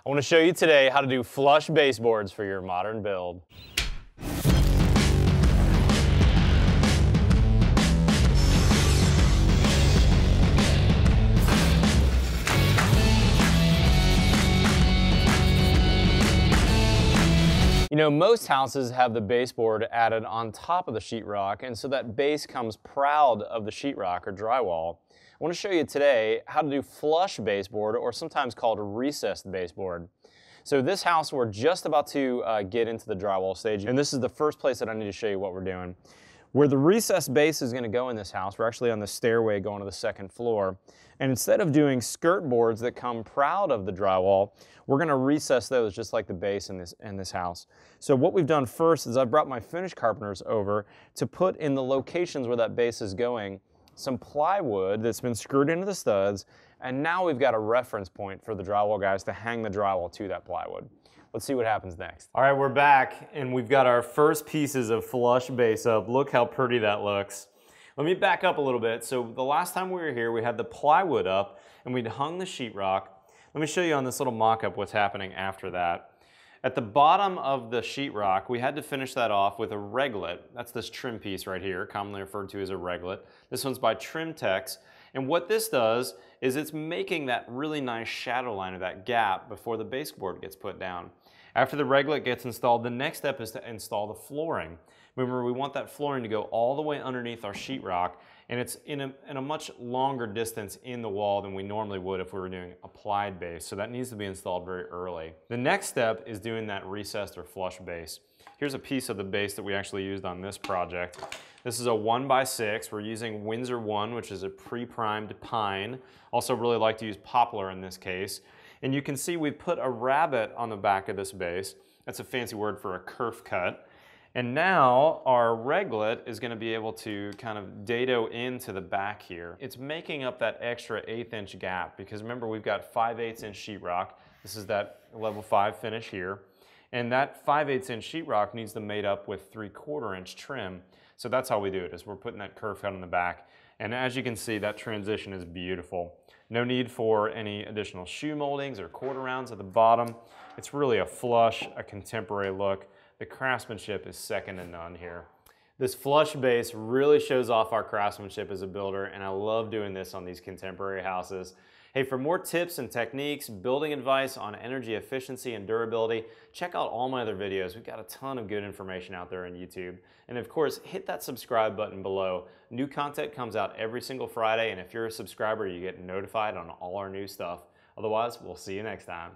I want to show you today how to do flush baseboards for your modern build. You know, most houses have the baseboard added on top of the sheetrock, and so that base comes proud of the sheetrock or drywall. I want to show you today how to do flush baseboard, or sometimes called a recessed baseboard. So this house, we're just about to get into the drywall stage, and this is the first place that I need to show you what we're doing. Where the recessed base is going to go in this house, we're actually on the stairway going to the second floor. And instead of doing skirt boards that come proud of the drywall, we're going to recess those just like the base in this house. So what we've done first is I've brought my finish carpenters over to put in the locations where that base is going some plywood that's been screwed into the studs, and now we've got a reference point for the drywall guys to hang the drywall to that plywood. Let's see what happens next. All right, we're back, and we've got our first pieces of flush base up. Look how pretty that looks. Let me back up a little bit. So the last time we were here, we had the plywood up, and we'd hung the sheetrock. Let me show you on this little mock-up what's happening after that. At the bottom of the sheetrock, we had to finish that off with a reglet. That's this trim piece right here, commonly referred to as a reglet. This one's by Trimtex. And what this does is it's making that really nice shadow line of that gap before the baseboard gets put down. After the reglet gets installed, the next step is to install the flooring. Remember, we want that flooring to go all the way underneath our sheetrock, and it's in a much longer distance in the wall than we normally would if we were doing applied base, so that needs to be installed very early. The next step is doing that recessed or flush base. Here's a piece of the base that we actually used on this project. This is a 1x6. We're using Windsor 1, which is a pre-primed pine. Also really like to use poplar in this case. And you can see we put a rabbet on the back of this base. That's a fancy word for a kerf cut. And now our reglet is going to be able to kind of dado into the back here. It's making up that extra 1/8 inch gap because remember we've got 5/8 inch sheetrock. This is that level 5 finish here. And that 5/8 inch sheetrock needs to mate up with 3/4 inch trim. So that's how we do it, is we're putting that kerf cut on the back. And as you can see, that transition is beautiful. No need for any additional shoe moldings or quarter rounds at the bottom. It's really a flush, a contemporary look. The craftsmanship is second to none here. This flush base really shows off our craftsmanship as a builder, and I love doing this on these contemporary houses. Hey, for more tips and techniques, building advice on energy efficiency and durability, check out all my other videos. We've got a ton of good information out there on YouTube. And of course, hit that subscribe button below. New content comes out every single Friday, and if you're a subscriber, you get notified on all our new stuff. Otherwise, we'll see you next time.